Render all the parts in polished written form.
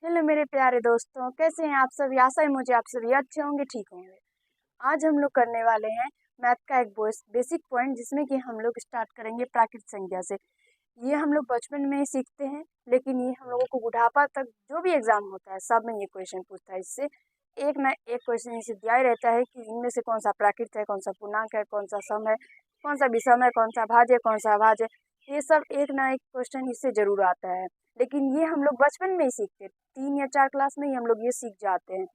Hello मेरे प्यारे दोस्तों, कैसे हैं आप सभी। आशा है मुझे आप सभी अच्छे होंगे, ठीक होंगे। आज हम लोग करने वाले हैं मैथ का एक बेसिक पॉइंट, जिसमें कि हम लोग स्टार्ट करेंगे प्राकृत संख्या से। ये हम लोग बचपन में ही सीखते हैं, लेकिन ये हम लोगों को बुढ़ापा तक जो भी एग्जाम होता है सब में ये क्वेश्चन पूछता है। इससे एक ना एक क्वेश्चन इसे दिया ही रहता है कि इनमें से कौन सा प्राकृत है, कौन सा पूर्णांक है, कौन सा सम है, कौन सा विषम है, कौन सा भाज्य है, कौन सा अभाज्य है। ये सब एक ना एक क्वेश्चन इससे जरूर आता है, लेकिन ये हम लोग बचपन में ही सीखते हैं। 3 या 4 क्लास में ही हम लोग ये सीख जाते हैं।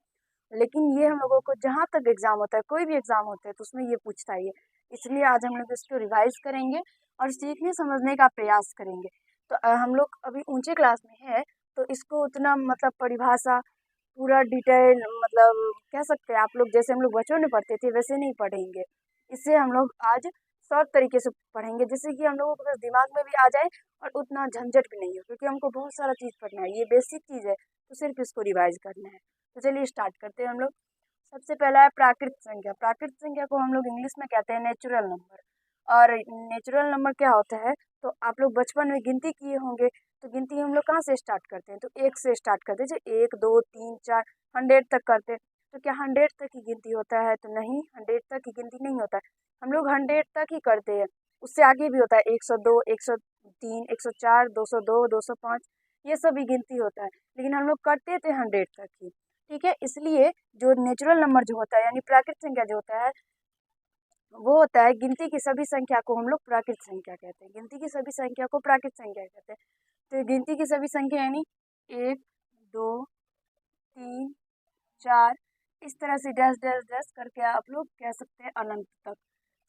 लेकिन ये हम लोगों को जहाँ तक एग्जाम होता है, कोई भी एग्जाम होता है, तो उसमें ये पूछता ही है। इसलिए आज हम लोग इसको रिवाइज करेंगे और सीखने समझने का प्रयास करेंगे। तो हम लोग अभी ऊंचे क्लास में है, तो इसको उतना मतलब परिभाषा पूरा डिटेल मतलब कह सकते हैं आप लोग, जैसे हम लोग बच्चों में पढ़ते थे वैसे नहीं पढ़ेंगे। इससे हम लोग आज शॉर्ट तरीके से पढ़ेंगे, जैसे कि हम लोगों को बस दिमाग में भी आ जाए और उतना झंझट भी नहीं हो, क्योंकि हमको बहुत सारा चीज़ पढ़ना है। ये बेसिक चीज़ है, तो सिर्फ इसको रिवाइज करना है। तो चलिए स्टार्ट करते हैं हम लोग। सबसे पहला है प्राकृत संख्या। प्राकृत संख्या को हम लोग इंग्लिश में कहते हैं नेचुरल नंबर। और नेचुरल नंबर क्या होता है, तो आप लोग बचपन में गिनती किए होंगे। तो गिनती हम लोग कहाँ से स्टार्ट करते हैं, तो 1 से स्टार्ट करते हैं। जो 1 2 3 4 100 तक करते हैं। तो क्या 100 तक की गिनती होता है, तो नहीं, 100 तक की गिनती नहीं होता है। हम लोग 100 तक ही करते हैं। उससे आगे भी होता है 102 103 104 202 205, ये सब भी गिनती होता है। लेकिन हम लोग करते थे 100 तक ही। ठीक है, इसलिए जो नेचुरल नंबर जो होता है, यानी प्राकृत संख्या जो होता है, वो होता है गिनती की सभी संख्या को हम लोग प्राकृत संख्या कहते हैं। गिनती की सभी संख्या को प्राकृत संख्या कहते हैं। तो गिनती की सभी संख्या यानी 1 2 3 4, इस तरह से डैश डैश डैश करके आप लोग कह सकते हैं अनंत तक।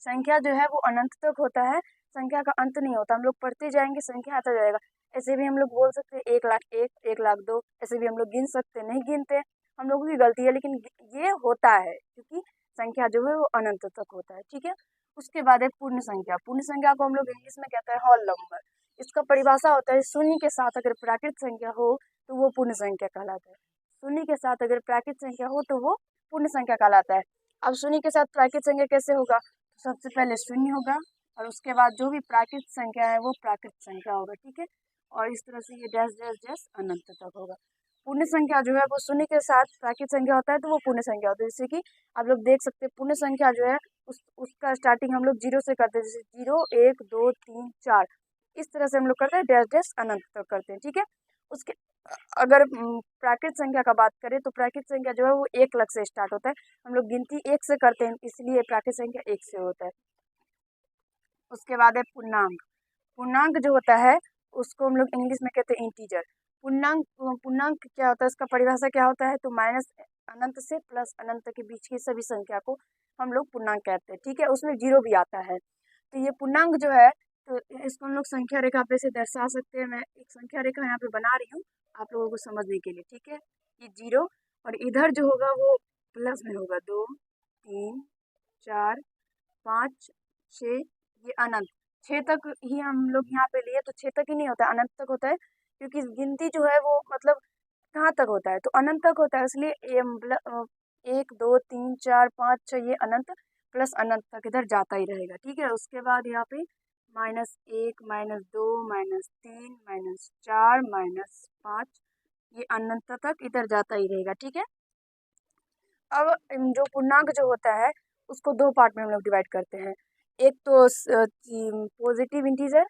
संख्या जो है वो अनंत तक होता है, संख्या का अंत नहीं होता। हम लोग पढ़ते जाएंगे, संख्या आता जाएगा। ऐसे भी हम लोग बोल सकते हैं 1 लाख 1, 1 लाख 2, ऐसे भी हम लोग गिन सकते हैं। नहीं गिनते, हम लोगों की गलती है, लेकिन ये होता है क्योंकि संख्या जो है वो अनंत तक होता है। ठीक है, उसके बाद है पूर्ण संख्या। पूर्ण संख्या को हम लोग इंग्लिश में कहते हैं होल नंबर। इसका परिभाषा होता है शून्य के साथ अगर प्राकृत संख्या हो तो वो पूर्ण संख्या कहलाता है। शून्य के साथ अगर प्राकृत संख्या हो तो वो पूर्ण संख्या कहलाता है। अब शून्य के साथ प्राकृत संख्या कैसे होगा, तो सबसे पहले शून्य होगा और उसके बाद जो भी प्राकृत संख्या है वो प्राकृत संख्या होगा। ठीक है, और इस तरह से ये डैश डैश डैश अनंत तक होगा। पूर्ण संख्या जो है वो शून्य के साथ प्राकृत संख्या होता है तो वो पूर्ण संख्या होता है। जैसे कि आप लोग देख सकते हैं पूर्ण संख्या जो है उसका स्टार्टिंग हम लोग 0 से करते हैं। जैसे 0 1 2 3 4, इस तरह से हम लोग करते हैं, डैश डैश अनंत तक करते हैं। ठीक है, उसके अगर प्राकृत संख्या का बात करें तो प्राकृत संख्या जो है वो 1 लाख से स्टार्ट होता है। हम लोग गिनती 1 से करते हैं, इसलिए प्राकृत संख्या 1 से होता है। उसके बाद है पूर्णांक। पूर्णांक जो होता है उसको हम लोग इंग्लिश में कहते हैं इंटीजर। पूर्णांक पूर्णांक क्या होता है, इसका परिभाषा क्या होता है, तो माइनस अनंत से प्लस अनंत के बीच की सभी संख्या को हम लोग पूर्णांक कहते हैं। ठीक है, उसमें 0 भी आता है। तो ये पूर्णांक जो है, तो इसको हम लोग संख्या रेखा पे से दर्शा सकते हैं। मैं एक संख्या रेखा यहाँ पे बना रही हूँ आप लोगों को समझने के लिए। ठीक है, ये 0 और इधर जो होगा वो प्लस में होगा। 2 3 4 5 6, ये अनंत। 6 तक ही हम लोग यहाँ पे लिए, तो 6 तक ही नहीं होता, अनंत तक होता है। क्योंकि गिनती जो है वो मतलब कहाँ तक होता है, तो अनंत तक होता है। इसलिए 1 2 3 4 5 6 ये अनंत प्लस अनंत तक इधर जाता ही रहेगा। ठीक है, उसके बाद यहाँ पे -1 -2 -3 -4 -5, ये अनंत तक इधर जाता ही रहेगा। ठीक है, अब जो पूर्णांक जो होता है उसको 2 पार्ट में हम लोग डिवाइड करते हैं। एक तो पॉजिटिव इंटीजर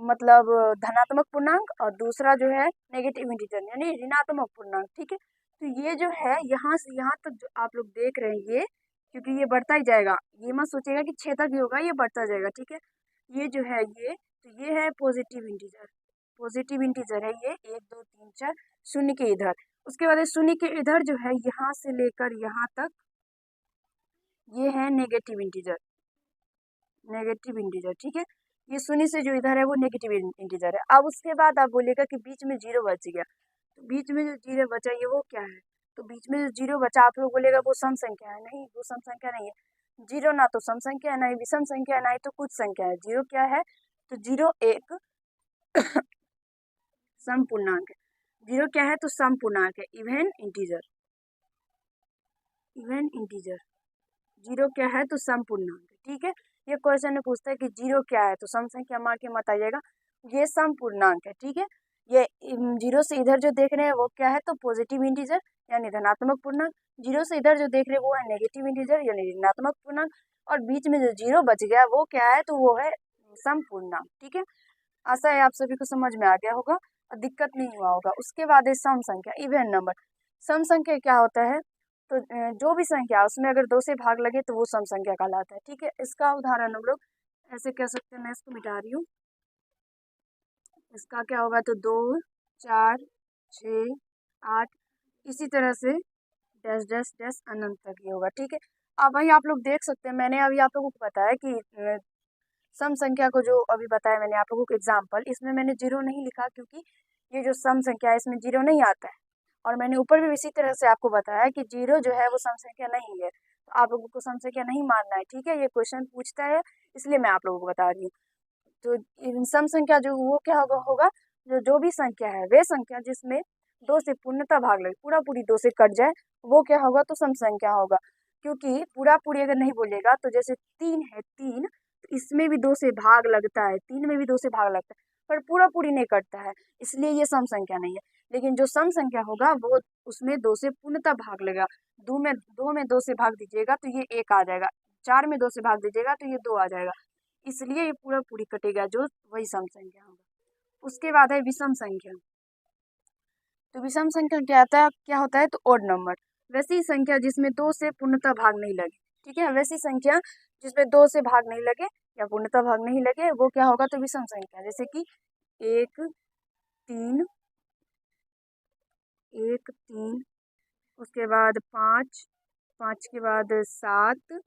मतलब धनात्मक पूर्णांक, और दूसरा जो है नेगेटिव इंटीजर यानी ऋणात्मक पूर्णांक। ठीक है, तो ये जो है यहाँ से यहाँ तक जो आप लोग देख रहे हैं ये, क्योंकि ये बढ़ता ही जाएगा, ये मत सोचिएगा कि 6 तक ही होगा, ये बढ़ता जाएगा। ठीक है, ये जो है ये, तो ये है पॉजिटिव इंटीजर। पॉजिटिव इंटीजर है ये 1 2 3 4 शून्य के इधर। उसके बाद शून्य के इधर जो है यहाँ से लेकर यहाँ तक, ये है नेगेटिव इंटीजर। नेगेटिव इंटीजर, ठीक है, ये शून्य से जो इधर है वो नेगेटिव इंटीजर है। अब उसके बाद आप बोलेगा कि बीच में 0 बच गया, तो बीच में जो 0 बचा ये वो क्या है, तो बीच में जो 0 बचा आप लोग बोलेगा वो सम संख्या है। नहीं, वो सम संख्या नहीं है। 0 ना तो सम संख्या है, ना ही विषम संख्या है, ना ही तो कुछ संख्या है। 0 क्या है, तो 0 एक सम पूर्णांक है। 0 क्या है, तो सम पूर्णांक है, इवन इंटीजर। इवन इंटीजर 0 क्या है, तो सम पूर्णांक है। ठीक है, ये क्वेश्चन में पूछता है कि 0 क्या है, तो सम संख्या मार के मत आइएगा, ये सम पूर्णांक है। ठीक है, ये जीरो से इधर जो देख रहे हैं वो क्या है, तो पॉजिटिव इंटीजर यानी धनात्मक पूर्णांक। जीरो से इधर जो देख रहे हैं वो है नेगेटिव इंटीजर यानी ऋणात्मक पूर्णांक। और बीच में जो जीरो बच गया वो क्या है, तो वो है सम पूर्णांक। ठीक है, आशा है आप सभी को समझ में आ गया होगा और दिक्कत नहीं हुआ होगा। उसके बाद है सम संख्या, इवन नंबर। सम संख्या क्या होता है, तो जो भी संख्या उसमें अगर दो से भाग लगे तो वो सम संख्या कहलाता है। ठीक है, इसका उदाहरण हम लोग ऐसे कह सकते हैं, मैं इसको मिटा रही हूँ। इसका क्या होगा, तो 2, 4, 6, 8, इसी तरह से डैश डैश डैश अनंत तक ये होगा। ठीक है, अब वही आप लोग देख सकते हैं, मैंने अभी आप लोगों को बताया कि सम संख्या को जो अभी बताया मैंने आप लोगों को एग्जाम्पल, इसमें मैंने जीरो नहीं लिखा क्योंकि ये जो सम संख्या है इसमें जीरो नहीं आता है। और मैंने ऊपर भी इसी तरह से आपको बताया कि जीरो जो है वो सम संख्या नहीं है, तो आप लोगों को सम संख्या नहीं मानना है। ठीक है, ये क्वेश्चन पूछता है इसलिए मैं आप लोगों को बता रही हूँ। तो सम संख्या जो वो क्या होगा, जो भी संख्या है वे संख्या जिसमें दो से पूर्णतः भाग लगे, पूरा पूरी दो से कट जाए, वो क्या होगा, तो सम संख्या होगा। क्योंकि पूरा पूरी अगर नहीं बोलेगा तो जैसे 3 है, 3 तो इसमें भी दो से भाग लगता है, 3 में भी दो से भाग लगता है, पर पूरा पूरी नहीं कटता है, इसलिए ये सम संख्या नहीं है। लेकिन जो सम संख्या होगा वो उसमें दो से पूर्णतः भाग लेगा। दो में दो से भाग दीजिएगा तो ये एक आ जाएगा, 4 में दो से भाग दीजिएगा तो ये 2 आ जाएगा, इसलिए ये पूरा पूरी कटेगा, जो वही सम संख्या होगा। उसके बाद है विषम संख्या। तो विषम संख्या क्या होता है, तो ओड नंबर, वैसी संख्या जिसमें दो से पूर्णतः भाग नहीं लगे। ठीक है, वैसी संख्या जिसमें दो से भाग नहीं लगे या पूर्णतः भाग नहीं लगे वो क्या होगा, तो विषम संख्या। जैसे कि 1, 3, 1, 3, उसके बाद 5, 5 के बाद 7,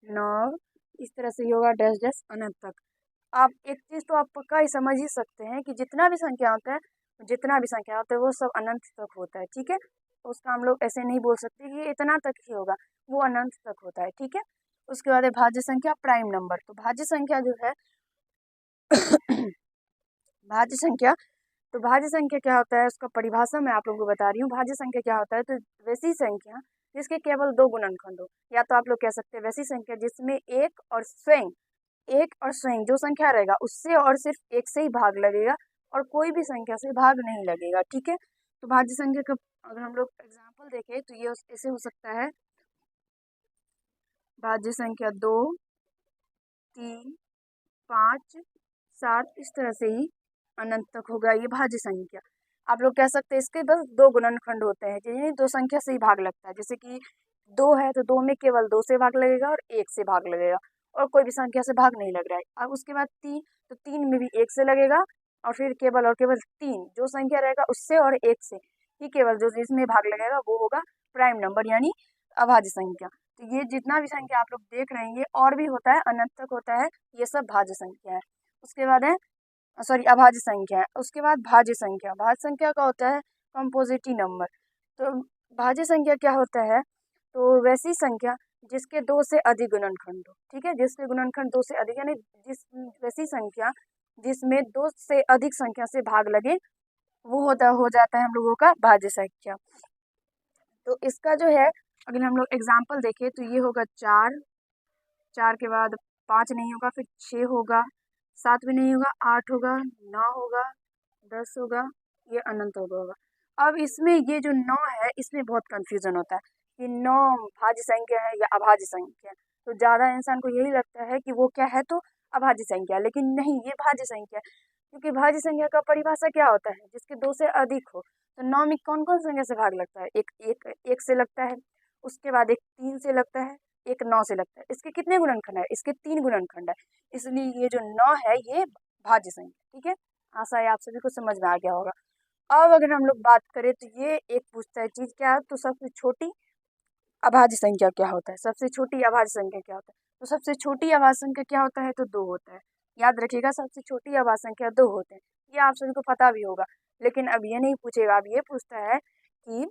9, इस तरह से होगा डैश डैश अनंत तक। आप एक चीज़ तो आप पक्का ही समझ ही सकते हैं कि जितना भी संख्या होता है वो सब अनंत तक होता है। ठीक है, तो उसका हम लोग ऐसे नहीं बोल सकते कि ये इतना तक ही होगा, वो अनंत तक होता है। ठीक है, उसके बाद है भाज्य संख्या, प्राइम नंबर। तो भाज्य संख्या जो है भाज्य संख्या, तो भाज्य संख्या क्या होता है, उसका परिभाषा मैं आप लोगों को बता रही हूँ। भाज्य संख्या क्या होता है, तो वैसी संख्या जिसके केवल दो गुणनखंड हो, या तो आप लोग कह सकते हैं वैसी संख्या जिसमें एक और स्वयं जो संख्या रहेगा उससे और सिर्फ एक से ही भाग लगेगा और कोई भी संख्या से भाग नहीं लगेगा। ठीक है, तो भाज्य संख्या का अगर हम लोग एग्जाम्पल देखें तो ये ऐसे हो सकता है, भाज्य संख्या 2, 3, 5, 7, इस तरह से ही अनंत तक होगा ये भाज्य संख्या। आप लोग कह सकते हैं इसके बस दो गुणनखंड होते हैं, यानी दो संख्या से ही भाग लगता है। जैसे कि 2 है तो 2 में केवल 2 से भाग लगेगा और 1 से भाग लगेगा और कोई भी संख्या से भाग नहीं लग रहा है। अब उसके बाद 3, तो 3 में भी 1 से लगेगा और फिर केवल 3 जो संख्या रहेगा उससे और 1 से ही केवल जो जिसमें भाग लगेगा वो होगा प्राइम नंबर यानी अभाज्य संख्या। तो ये जितना भी संख्या आप लोग देख रहे हैं ये और भी होता है, अनंत तक होता है, ये सब भाज्य संख्या है। उसके बाद है अभाज्य संख्या है। उसके बाद भाज्य संख्या, भाज्य संख्या का होता है कंपोजिटी नंबर। तो भाज्य संख्या क्या होता है, तो वैसी संख्या जिसके दो से अधिक गुणनखंड हो। ठीक है, जिसके गुणनखंड दो से अधिक यानी वैसी संख्या जिसमें दो से अधिक संख्या से भाग लगे वो हो जाता है हम लोगों का भाज्य संख्या। तो इसका जो है अगर हम लोग एग्जाम्पल देखें तो ये होगा 4, 4 के बाद 5 नहीं होगा, फिर 6 होगा, 7 भी नहीं होगा, 8 होगा, 9 होगा, 10 होगा, ये अनंत होगा। अब इसमें ये जो 9 है इसमें बहुत कंफ्यूजन होता है कि 9 भाज्य संख्या है या अभाज्य संख्या है। तो ज़्यादा इंसान को यही लगता है कि वो क्या है, तो अभाज्य संख्या, लेकिन नहीं, ये भाज्य संख्या है। क्योंकि भाज्य संख्या का परिभाषा क्या होता है, जिसके दो से अधिक हो। तो 9 में कौन कौन संख्या से भाग लगता है, एक से लगता है, उसके बाद एक 3 से लगता है, एक 9 से लगता है। इसके कितने गुणनखंड है, इसके 3 गुणनखंड है, इसलिए ये जो 9 है ये भाज्य संख्या। ठीक है, आशा है आप सभी को समझ में आ गया होगा। अब अगर हम लोग बात करें तो ये एक पूछता है चीज क्या है, तो सबसे छोटी अभाज्य संख्या क्या होता है, सबसे छोटी अभाज्य संख्या क्या होता है। तो सबसे छोटी अभाज्य संख्या क्या होता है, तो 2 होता है। याद रखिएगा, सबसे छोटी अभाज्य संख्या 2 होते हैं, ये आप सभी को पता भी होगा। लेकिन अब ये नहीं पूछेगा, अब ये पूछता है कि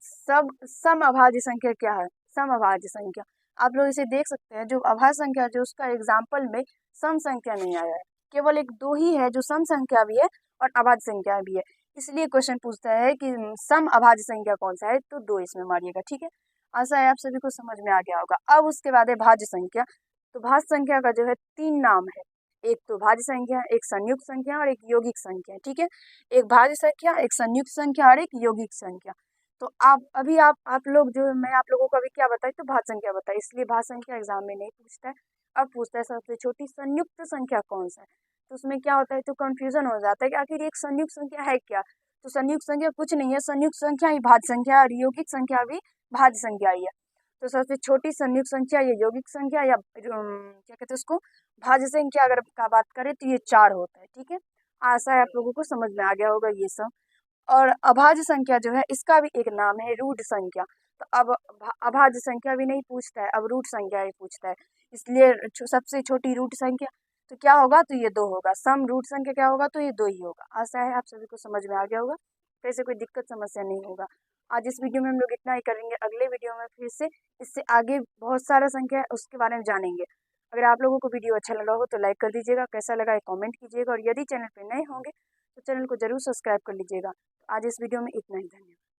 सब सम अभाज्य संख्या क्या है, सम अभाज्य संख्या। आप लोग इसे देख सकते हैं, जो अभाज्य संख्या जो उसका एग्जाम्पल में सम संख्या नहीं आया है, केवल एक 2 ही है जो सम संख्या भी है और अभाज्य संख्या भी है। इसलिए क्वेश्चन पूछता है कि सम अभाज्य संख्या कौन सा है, तो 2 इसमें मारिएगा। ठीक है, आशा है आप सभी को समझ में आ गया होगा। अब उसके बाद है भाज्य संख्या। तो भाज्य संख्या का जो है 3 नाम है, एक तो भाज्य संख्या, एक संयुक्त संख्या और एक यौगिक संख्या, ठीक है। एक भाज्य संख्या, एक संयुक्त संख्या और एक यौगिक संख्या। तो आप लोग जो मैं आप लोगों को अभी क्या बताई, तो भाज्य संख्या बताई, इसलिए भाज्य संख्या एग्जाम में नहीं पूछता है। अब पूछता है सबसे छोटी संयुक्त संख्या कौन सा है। तो उसमें क्या होता है, तो कंफ्यूजन हो जाता है कि आखिर एक संयुक्त संख्या है क्या। तो संयुक्त संख्या कुछ नहीं है, संयुक्त संख्या ही भाज्य संख्या है और यौगिक संख्या भी भाज्य संख्या ही है। तो सबसे छोटी संयुक्त संख्या या यौगिक संख्या या क्या कहते हैं उसको, भाज्य संख्या अगर का बात करें तो ये 4 होता है, ठीक है। आशा है आप लोगों को समझ में आ गया होगा ये सब। और अभाज्य संख्या जो है इसका भी एक नाम है रूट संख्या। तो अब अभाज्य संख्या भी नहीं पूछता है, अब रूट संख्या ही पूछता है। इसलिए सबसे छोटी रूट संख्या तो क्या होगा, तो ये 2 होगा। सम रूट संख्या क्या होगा, तो ये 2 ही होगा। आशा है आप सभी को समझ में आ गया होगा, तो ऐसे कोई दिक्कत समस्या नहीं होगा। आज इस वीडियो में हम लोग इतना ही करेंगे, अगले वीडियो में फिर से इससे आगे बहुत सारा संख्या है उसके बारे में जानेंगे। अगर आप लोगों को वीडियो अच्छा लगा हो तो लाइक कर दीजिएगा, कैसा लगा ये कमेंट कीजिएगा और यदि चैनल पर नए होंगे तो चैनल को जरूर सब्सक्राइब कर लीजिएगा। आज इस वीडियो में इतना ही, धन्यवाद।